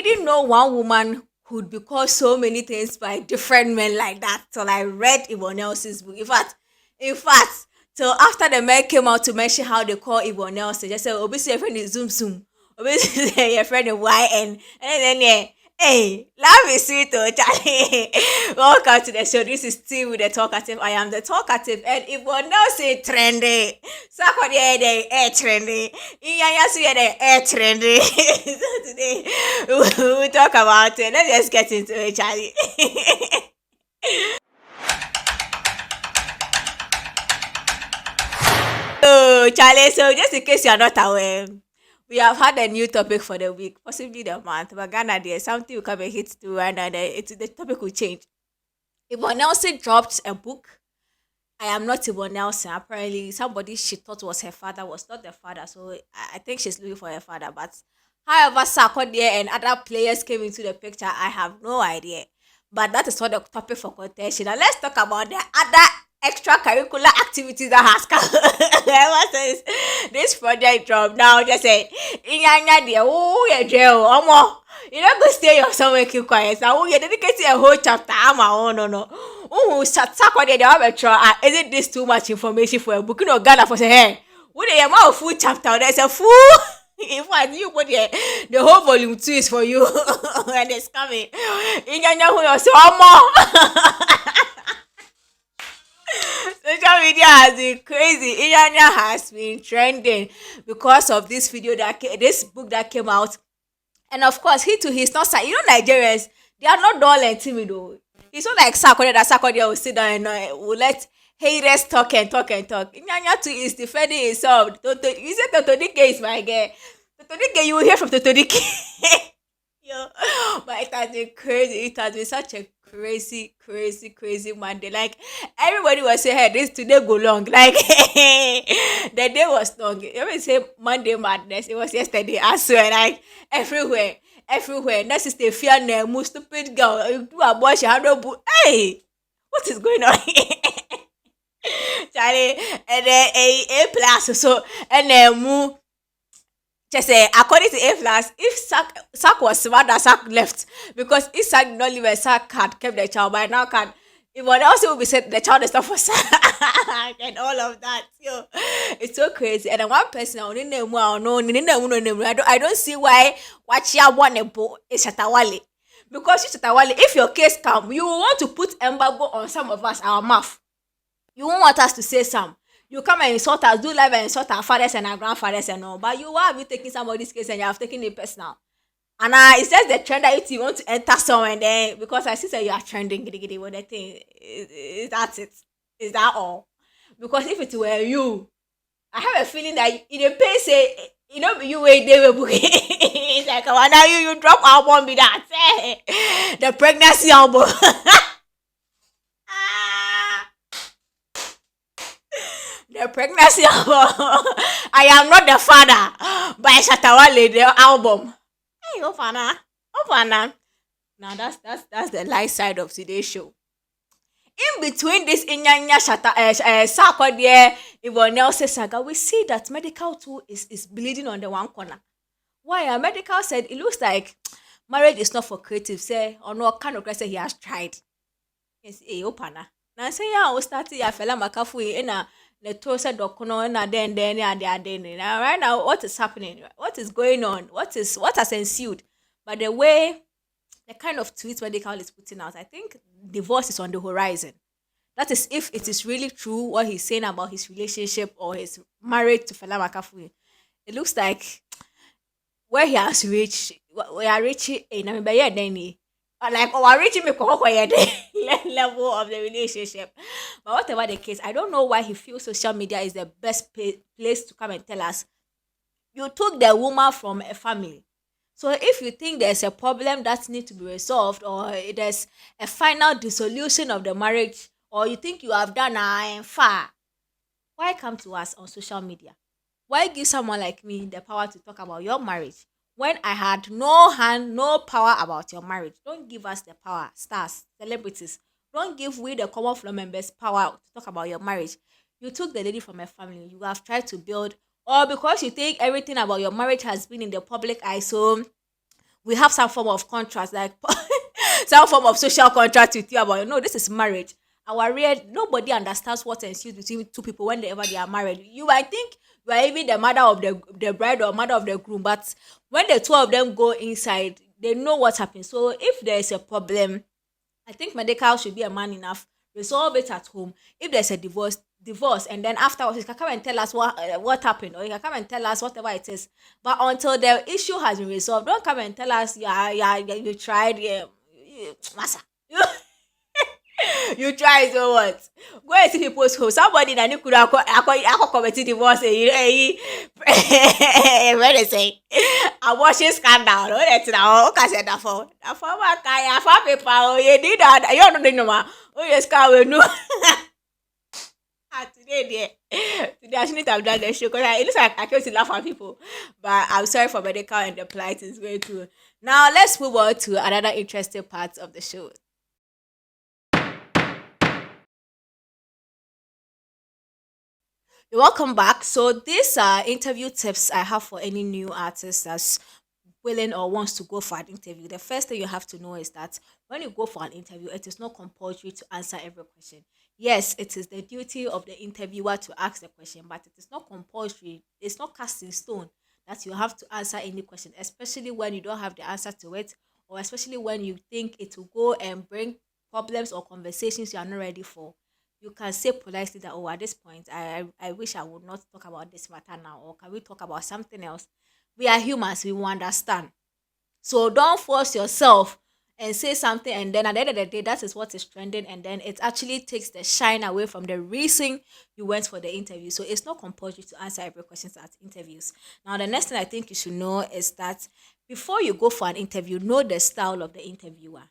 didn't know one woman could be called so many things by different men like that till I read Yvonne Nelson's book. In fact, till after the men came out to mention how they call Yvonne Nelson, just said, obviously, your friend is Zoom Zoom. Obviously, your friend is YN. And then, yeah. Hey, love is sweet, oh, Charlie. Welcome to the show. This is T with the talkative. I am the talkative, and if one now say trendy, somebody the air trendy. Iya see the air trendy. So today we will talk about it. Let's just get into it, Charlie. Oh, Charlie. So just in case you are not aware, we have had a new topic for the week, possibly the month. But Ghana, there's something will come and hit to, and the topic will change. Yvonne Nelson dropped a book. I am not Yvonne Nelson. Apparently, somebody she thought was her father was not the father. So I think she's looking for her father. But however, Sarkodie and other players came into the picture, I have no idea. But that is not the topic for contention. Now let's talk about the other extracurricular activities that has come. Ever since this project dropped, now just say, Inyanya dear, oh yeah, jail, omo. You don't go stay or somewhere keep quiet. Now you're dedicating a whole chapter. I'm a oh no. Oh, shut up on the other try. Isn't this too much information for a book? You know, Ghana for say, hey, what a amount of full chapter? There's a full. In fact, you put the whole volume 2 is for you. And it's coming. Inyanya who you say, omo. Social media has been crazy. Inyanya has been trending because of this this book that came out. And of course, he's not sad. You know, Nigerians, they are not dull and timid though. It's not like Sarkodie that Sarkodie will sit down and will let haters talk and talk and talk. Inyanya too is defending himself. You said Totodike is my girl. Totodike, you will hear from Totodike. Yo, but it has been crazy. It has been such a crazy Monday. Like everybody was saying, "Hey, this today go long." Like the day was long. Let me say Monday madness. It was yesterday. I swear, like everywhere. That is the fear name. Stupid girl. You do a boy. She had no boot. Hey, what is going on? Charlie, and then a plus. So and then just say, according to A plus, if Sack was smart that Sack left, because if Sack did not leave and Sack had kept the child, by now can everyone else will be said the child is not for Sack and all of that. Yo, it's so crazy. And then one person I don't know, I don't see why what you want a boy is Shatawale. Because you Shatawale, if your case come, you want to put embargo on some of us, our mouth. You won't want us to say some. You come and insult us, do live and insult our fathers and our grandfathers and all. But you have you taking somebody's case and you have taken it personal. And it's just the trend that you want to enter somewhere and then because I see that you are trending giddy with the thing. Is that it? Is that all? Because if it were you, I have a feeling that in a pace, you know, you wait they will book it. It's like, oh, now you drop album with that. The pregnancy album. The pregnancy album. I am not the father by Shatawale, the album. Hey, Ofana. Now that's the light side of today's show. In between this Inyanya Sarkodie, Yvonne Nelson saga, we see that medical too is bleeding on the one corner. Why? Medical said it looks like marriage is not for creative. Say or no kind of say he has tried. Yes, Opana. Now say yeah, we started Fella Makafui in a the toast dokono and then now right now what is happening? What is going on? What has ensued? But the kind of tweets Medical is putting out, I think divorce is on the horizon. That is if it is really true what he's saying about his relationship or his marriage to Fela Makafui. It looks like where he has reached, we are reaching in like we're reaching the level of the relationship. But whatever the case, I don't know why he feels social media is the best place to come and tell us you took the woman from a family. So if you think there's a problem that needs to be resolved or there's a final dissolution of the marriage or you think you have done and far, why come to us on social media? Why give someone like me the power to talk about your marriage when I had no hand, no power about your marriage? Don't give us the power, stars, celebrities. Don't give we the common floor members power to talk about your marriage. You took the lady from a family. You have tried to build, or because you think everything about your marriage has been in the public eye, so we have some form of contract, like some form of social contract with you about, no, this is marriage. Our real nobody understands what ensues between two people whenever they are married. You might think you are even the mother of the bride or mother of the groom, but when the two of them go inside, they know what happens. So if there is a problem, I think medical should be a man enough. Resolve it at home. If there's a divorce, and then afterwards you can come and tell us what happened, or you can come and tell us whatever it is. But until the issue has been resolved, don't come and tell us, yeah, you tried, yeah, massa. You try, so what? Go and see people's home. Somebody that you could have committed divorce, what they say? A washing scandal. No, that's now. Okay, said that for. That for my guy. For people, you did that. You don't know, ma. Oh, yes, can no. Today I shouldn't have done the show because it looks like I came to laugh at people. But I'm sorry for medical and the plight is going through. Now let's move on to another interesting part of the show. Welcome back. So these are interview tips I have for any new artist that's willing or wants to go for an interview. The first thing you have to know is that when you go for an interview, it is not compulsory to answer every question. Yes, it is the duty of the interviewer to ask the question, but it is not compulsory. It's not cast in stone that you have to answer any question, especially when you don't have the answer to it, or especially when you think it will go and bring problems or conversations you are not ready for. You can say politely that, oh, at this point, I wish I would not talk about this matter now, or can we talk about something else? We are humans, we will understand. So don't force yourself and say something, and then at the end of the day, that is what is trending, and then it actually takes the shine away from the reason you went for the interview. So it's not compulsory to answer every question at interviews. Now, the next thing I think you should know is that before you go for an interview, know the style of the interviewer.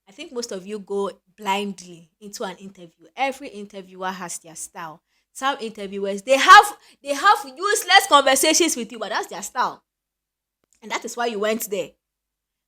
I think most of you go blindly into an interview. Every interviewer has their style. Some interviewers they have useless conversations with you, but that's their style, and that is why you went there.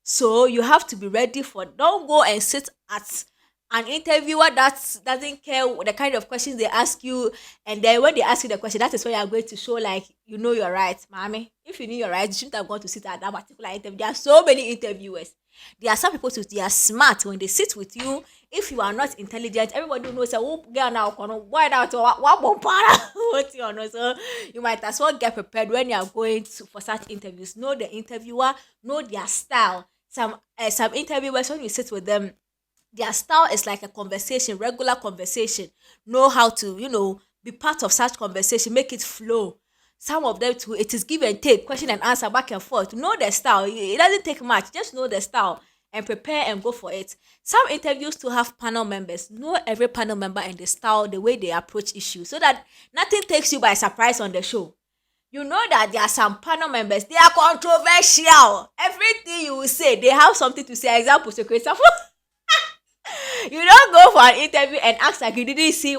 So you have to be ready for. Don't go and sit at an interviewer that doesn't care the kind of questions they ask you, and then when they ask you the question, that is where you are going to show like you know you're right, mommy. If you knew you're right, you shouldn't have gone to sit at that particular interview. There are so many interviewers. There are some people too, they are smart when they sit with you. If you are not intelligent, everybody knows that oh girl now why that what bombara what you know. So you might as well get prepared when you are going for such interviews. Know the interviewer, know their style. Some interviewers when you sit with them, their style is like a conversation, regular conversation. Know how to, be part of such conversation, make it flow. Some of them too, it is give and take, question and answer, back and forth. Know the style. It doesn't take much. Just know the style and prepare and go for it. Some interviews to have panel members. Know every panel member and the style, the way they approach issues, so that nothing takes you by surprise on the show. You know that there are some panel members, they are controversial. Everything you will say, they have something to say. Example, Secretary. You don't go for an interview and act like you didn't see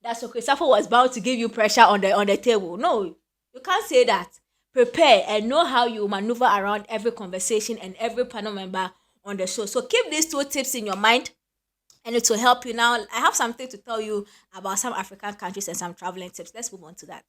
that Sokwe Safo was bound to give you pressure on the table. No, you can't say that. Prepare and know how you maneuver around every conversation and every panel member on the show. So keep these two tips in your mind and it will help you. Now, I have something to tell you about some African countries and some traveling tips. Let's move on to that.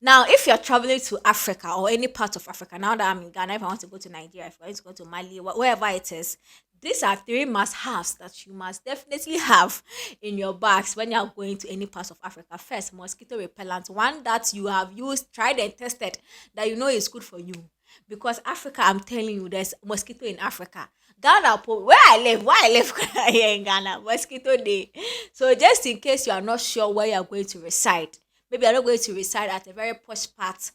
Now, if you're traveling to Africa or any part of Africa, now that I'm in Ghana, if I want to go to Nigeria, if I want to go to Mali, wherever it is, these are three must-haves that you must definitely have in your bags when you're going to any part of Africa. First, mosquito repellent, one that you have used, tried and tested, that you know is good for you. Because Africa, I'm telling you, there's mosquito in Africa. Ghana, where I live here in Ghana, mosquito day. So just in case you are not sure where you're going to reside, maybe you're not going to reside at a very posh part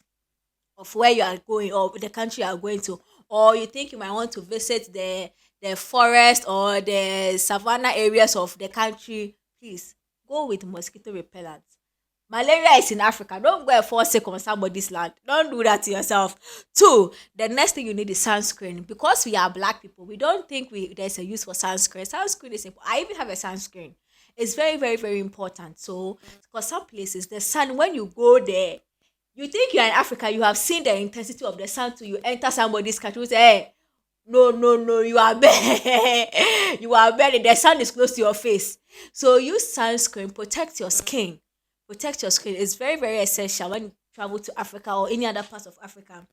of where you are going or the country you are going to, or you think you might want to visit the forest or the savannah areas of the country, please go with mosquito repellent. Malaria is in Africa. Don't go and fall sick on somebody's land. Don't do that to yourself. Two, the next thing you need is sunscreen. Because we are black people, we don't think there's a use for sunscreen. Sunscreen is important. I even have a sunscreen. It's very, very, very important. So, because some places, the sun, when you go there, you think you're in Africa, you have seen the intensity of the sun till you enter somebody's country, you say, hey, no, no, no, you are bare. You are bare. The sun is close to your face. So use sunscreen, protect your skin. Protect your skin. It's very, very essential when you travel to Africa or any other parts of Africa.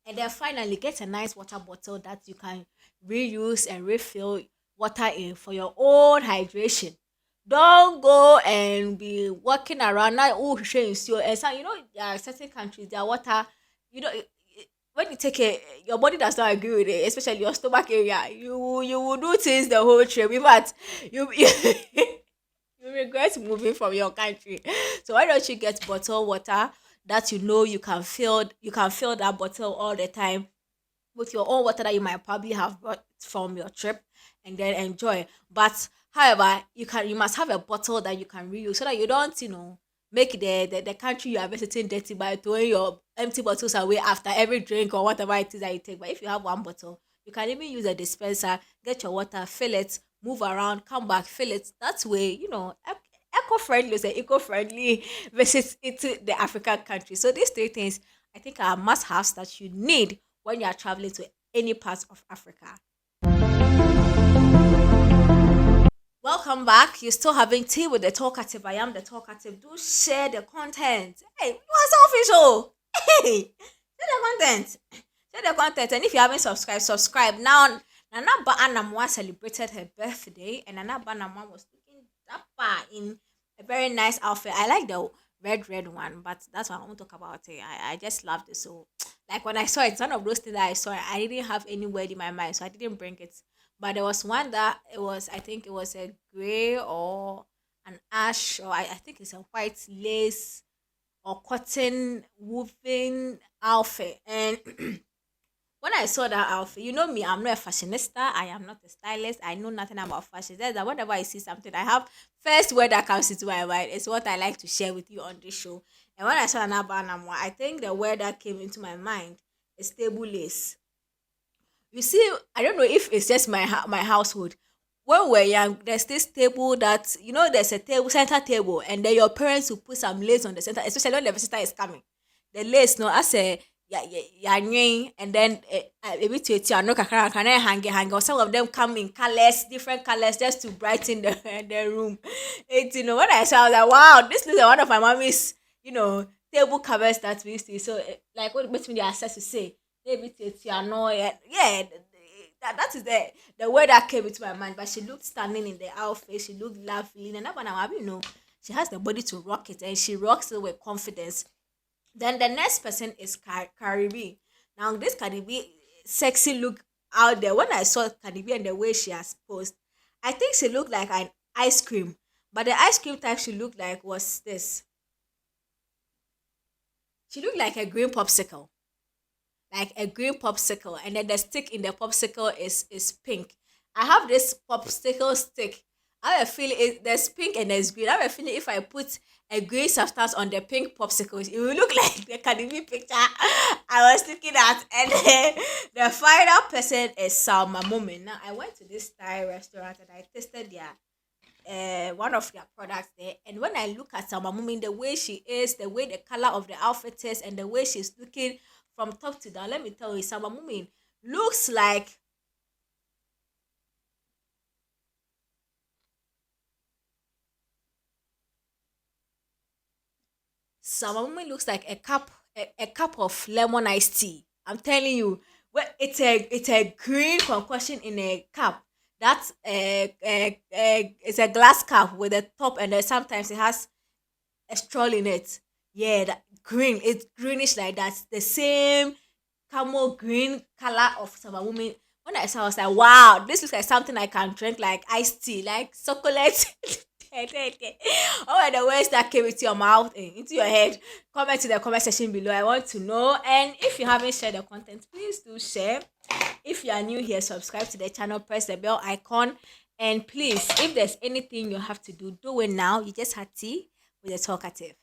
And then finally, get a nice water bottle that you can reuse and refill water in for your own hydration. Don't go and be walking around now. Oh, and so there are certain countries their water, you know, when you take it, your body does not agree with it, especially your stomach area. You will do things the whole trip. In fact, you you regret moving from your country. So why don't you get bottled water that you can fill that bottle all the time with your own water that you might probably have brought from your trip and then enjoy. But however, you must have a bottle that you can reuse so that you don't, make the country you are visiting dirty by throwing your empty bottles away after every drink or whatever it is that you take. But if you have one bottle, you can even use a dispenser, get your water, fill it, move around, come back, fill it. That way, eco-friendly, say eco-friendly visit into the African country. So these three things I think are must-haves that you need when you are traveling to any part of Africa. Welcome back. You're still having tea with the talkative. I am the talkative. Do share the content. Hey, you are so official. Hey, share the content. Share the content. And if you haven't subscribed, subscribe. Now, Nana Ba Anamwa celebrated her birthday, and Nana Ba Anamwa was looking dapper in a very nice outfit. I like the red one, but that's what I won't talk about it. I just loved it. So, like when I saw it, it's one of those things that I saw. I didn't have any word in my mind, so I didn't bring it. But there was one that I think it was a gray or an ash, or I think it's a white lace or cotton woven outfit. And when I saw that outfit, you know me, I'm not a fashionista. I am not a stylist. I know nothing about fashion. That's that whenever I see something, I have first word that comes into my mind is what I like to share with you on this show. And when I saw an Abanamwa, I think the word that came into my mind is table lace. You see, I don't know if it's just my household. When we're young, there's this table that there's a table, center table, and then your parents will put some lace on the center, especially when the visitor is coming. The lace, no, as a and then maybe to it, no, can I hang or some of them come in colors, different colors, just to brighten the the room. When I saw, I was like, wow, this is one of my mommy's, table covers that we used to. So, like, what makes me the access to say, maybe to it, yeah, that is the word that came into my mind. But she looked stunning in the outfit. She looked lovely, and now, she has the body to rock it, and she rocks it with confidence. Then the next person is Caribbean. Now this Caribbean sexy look out there. When I saw Caribbean and the way she has posed, I think she looked like an ice cream. But the ice cream type she looked like was this. She looked like a green popsicle. Like a green popsicle. And then the stick in the popsicle is pink. I have this popsicle stick. I have a feeling there's pink and there's green. I have a feeling if I put a green substance on the pink popsicles, it will look like the Academy picture I was looking at. And then the final person is Salma Mumin. Now I went to this Thai restaurant and I tasted their one of their products there. And when I look at Salma Mumin, the way she is, the way the color of the outfit is, and the way she's looking from top to down, let me tell you, Salma Mumin looks like Salma Mumin looks like a cup of lemon iced tea. I'm telling you, well, it's a green concoction in a cup. That's it's a glass cup with a top, and then sometimes it has a straw in it. Yeah, that green. It's greenish like that. The same camel green color of Salma Mumin. When I saw, I was like, wow, this looks like something I can drink like iced tea, like chocolate. Oh, the words that came into your mouth and into your head, comment in the comment section below. I want to know. And if you haven't shared the content, please do share. If you are new here, subscribe to the channel, press the bell icon. And please, if there's anything you have to do, do it now. You just had tea with the talkative.